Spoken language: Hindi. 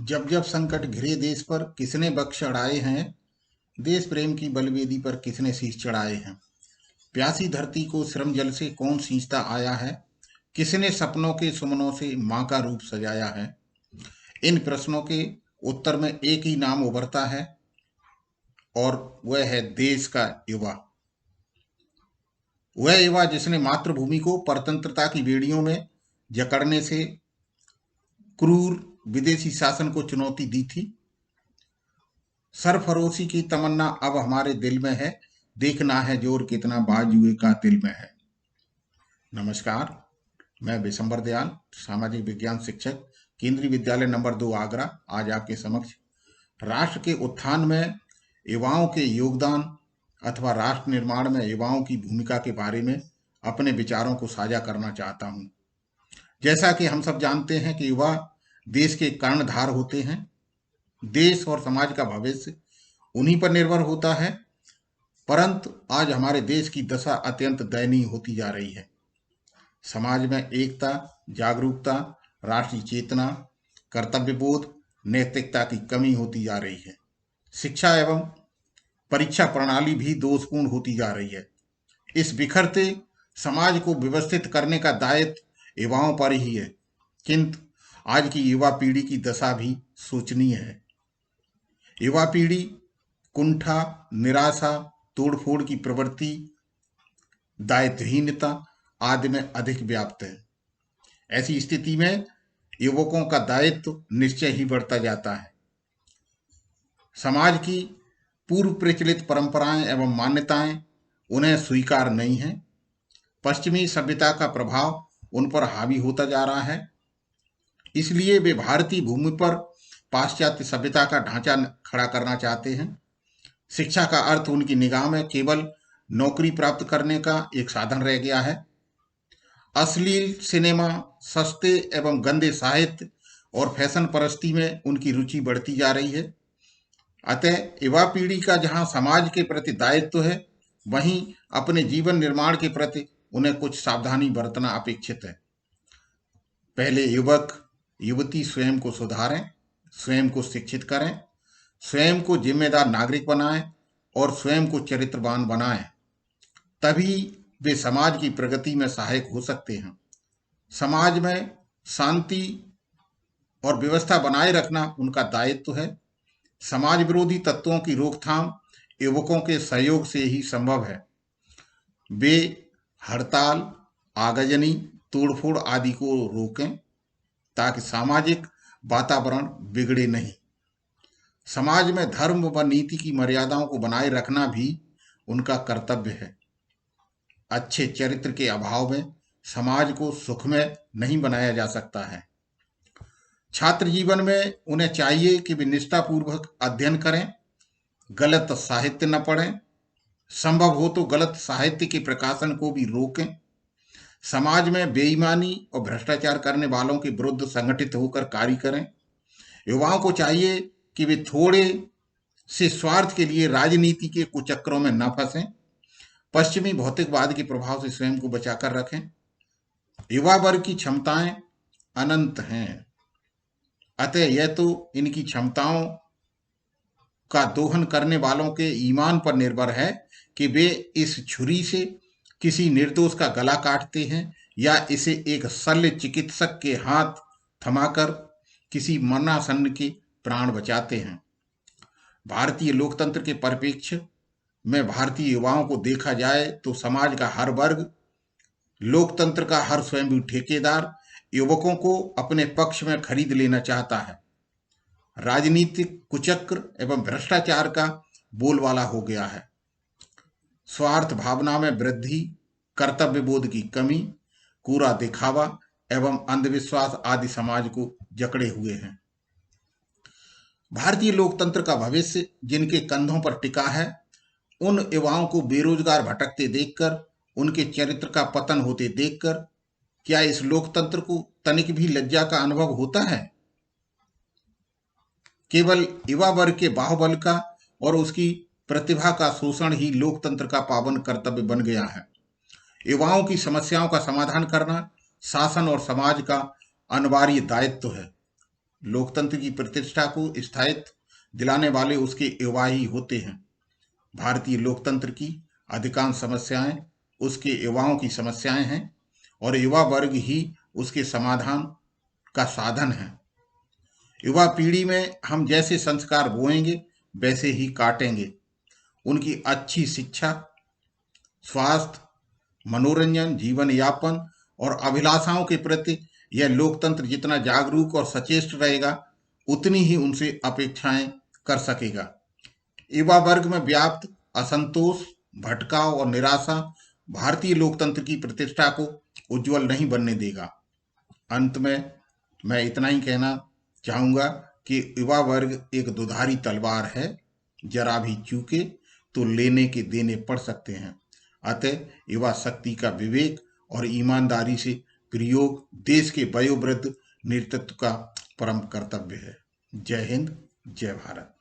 जब जब संकट घिरे देश पर किसने बख्श चढ़ाए हैं। देश प्रेम की बलवेदी पर किसने शीश चढ़ाए हैं। प्यासी धरती को श्रम जल से कौन सींचता आया है। किसने सपनों के सुमनों से माँ का रूप सजाया है। इन प्रश्नों के उत्तर में एक ही नाम उभरता है और वह है देश का युवा। वह युवा जिसने मातृभूमि को परतंत्रता की बेड़ियों में जकड़ने से क्रूर विदेशी शासन को चुनौती दी थी। सरफरोशी की तमन्ना अब हमारे दिल में है। देखना है जोर कितना बाजुए का दिल में है। नमस्कार, मैं बिशंबर दयाल, सामाजिक विज्ञान शिक्षक, केंद्रीय विद्यालय नंबर 2 आगरा, आज आपके समक्ष राष्ट्र के उत्थान में युवाओं के योगदान अथवा राष्ट्र निर्माण में युवाओं की भूमिका के बारे में अपने विचारों को साझा करना चाहता हूं। जैसा कि हम सब जानते हैं कि युवा देश के कर्णधार होते हैं। देश और समाज का भविष्य उन्हीं पर निर्भर होता है। परंतु आज हमारे देश की दशा अत्यंत दयनीय होती जा रही है। समाज में एकता, जागरूकता, राष्ट्रीय चेतना, कर्तव्यबोध, नैतिकता की कमी होती जा रही है। शिक्षा एवं परीक्षा प्रणाली भी दोषपूर्ण होती जा रही है। इस बिखरते समाज को व्यवस्थित करने का दायित्व युवाओं पर ही है, किंतु आज की युवा पीढ़ी की दशा भी शोचनीय है। युवा पीढ़ी कुंठा, निराशा, तोड़फोड़ की प्रवृत्ति, दायित्वहीनता आदि में अधिक व्याप्त है। ऐसी स्थिति में युवकों का दायित्व निश्चय ही बढ़ता जाता है। समाज की पूर्व प्रचलित परंपराएं एवं मान्यताएं उन्हें स्वीकार नहीं है। पश्चिमी सभ्यता का प्रभाव उन पर हावी होता जा रहा है। इसलिए वे भारतीय भूमि पर पाश्चात्य सभ्यता का ढांचा खड़ा करना चाहते हैं। शिक्षा का अर्थ उनकी निगाह में केवल नौकरी प्राप्त करने का एक साधन रह गया है। अश्लील सिनेमा, सस्ते एवं गंदे साहित्य और फैशन परस्ती में उनकी रुचि बढ़ती जा रही है। अतः युवा पीढ़ी का जहां समाज के प्रति दायित्व है, वहीं अपने जीवन निर्माण के प्रति उन्हें कुछ सावधानी बरतना अपेक्षित है। पहले युवक युवती स्वयं को सुधारें, स्वयं को शिक्षित करें, स्वयं को जिम्मेदार नागरिक बनाएं और स्वयं को चरित्रवान बनाएं। तभी वे समाज की प्रगति में सहायक हो सकते हैं। समाज में शांति और व्यवस्था बनाए रखना उनका दायित्व है। समाज विरोधी तत्वों की रोकथाम युवकों के सहयोग से ही संभव है। वे हड़ताल, आगजनी, तोड़फोड़ आदि को रोकें ताकि सामाजिक वातावरण बिगड़े नहीं। समाज में धर्म व नीति की मर्यादाओं को बनाए रखना भी उनका कर्तव्य है। अच्छे चरित्र के अभाव में समाज को सुखमय नहीं बनाया जा सकता है। छात्र जीवन में उन्हें चाहिए कि वे निष्ठापूर्वक अध्ययन करें, गलत साहित्य न पढ़ें, संभव हो तो गलत साहित्य के प्रकाशन को भी रोकें। समाज में बेईमानी और भ्रष्टाचार करने वालों के विरुद्ध संगठित होकर कार्य करें। युवाओं को चाहिए कि वे थोड़े से स्वार्थ के लिए राजनीति के कुचक्रों में न फंसें, पश्चिमी भौतिकवाद के प्रभाव से स्वयं को बचाकर रखें। युवा वर्ग की क्षमताएं अनंत हैं, अतः यह तो इनकी क्षमताओं का दोहन करने वालों के ईमान पर निर्भर है कि वे इस छुरी से किसी निर्दोष का गला काटते हैं या इसे एक शल्य चिकित्सक के हाथ थमाकर किसी मरणासन्न के प्राण बचाते हैं। भारतीय लोकतंत्र के परिप्रेक्ष्य में भारतीय युवाओं को देखा जाए तो समाज का हर वर्ग, लोकतंत्र का हर स्वयं ठेकेदार युवकों को अपने पक्ष में खरीद लेना चाहता है। राजनीतिक कुचक्र एवं भ्रष्टाचार का बोलबाला हो गया है। स्वार्थ भावना में वृद्धि, कर्तव्य बोध की कमी, कूड़ा दिखावा एवं अंधविश्वास आदि समाज को जकड़े हुए हैं। भारतीय लोकतंत्र का भविष्य जिनके कंधों पर टिका है, उन युवाओं को बेरोजगार भटकते देखकर, उनके चरित्र का पतन होते देखकर क्या इस लोकतंत्र को तनिक भी लज्जा का अनुभव होता है? केवल युवा वर्ग के बाहुबल का और उसकी प्रतिभा का शोषण ही लोकतंत्र का पावन कर्तव्य बन गया है। युवाओं की समस्याओं का समाधान करना शासन और समाज का अनिवार्य दायित्व है। लोकतंत्र की प्रतिष्ठा को स्थायित्व दिलाने वाले उसके युवा ही होते हैं। भारतीय लोकतंत्र की अधिकांश समस्याएं उसके युवाओं की समस्याएं हैं और युवा वर्ग ही उसके समाधान का साधन है। युवा पीढ़ी में हम जैसे संस्कार बोएंगे वैसे ही काटेंगे। उनकी अच्छी शिक्षा, स्वास्थ्य, मनोरंजन, जीवन यापन और अभिलाषाओं के प्रति यह लोकतंत्र जितना जागरूक और सचेत रहेगा, उतनी ही उनसे अपेक्षाएं कर सकेगा। युवा वर्ग में व्याप्त असंतोष, भटकाव और निराशा भारतीय लोकतंत्र की प्रतिष्ठा को उज्जवल नहीं बनने देगा। अंत में मैं इतना ही कहना चाहूंगा कि युवा वर्ग एक दुधारी तलवार है, जरा भी चूके तो लेने के देने पड़ सकते हैं। अतः युवा शक्ति का विवेक और ईमानदारी से प्रयोग देश के वयोवृद्ध नेतृत्व का परम कर्तव्य है। जय हिंद, जय भारत।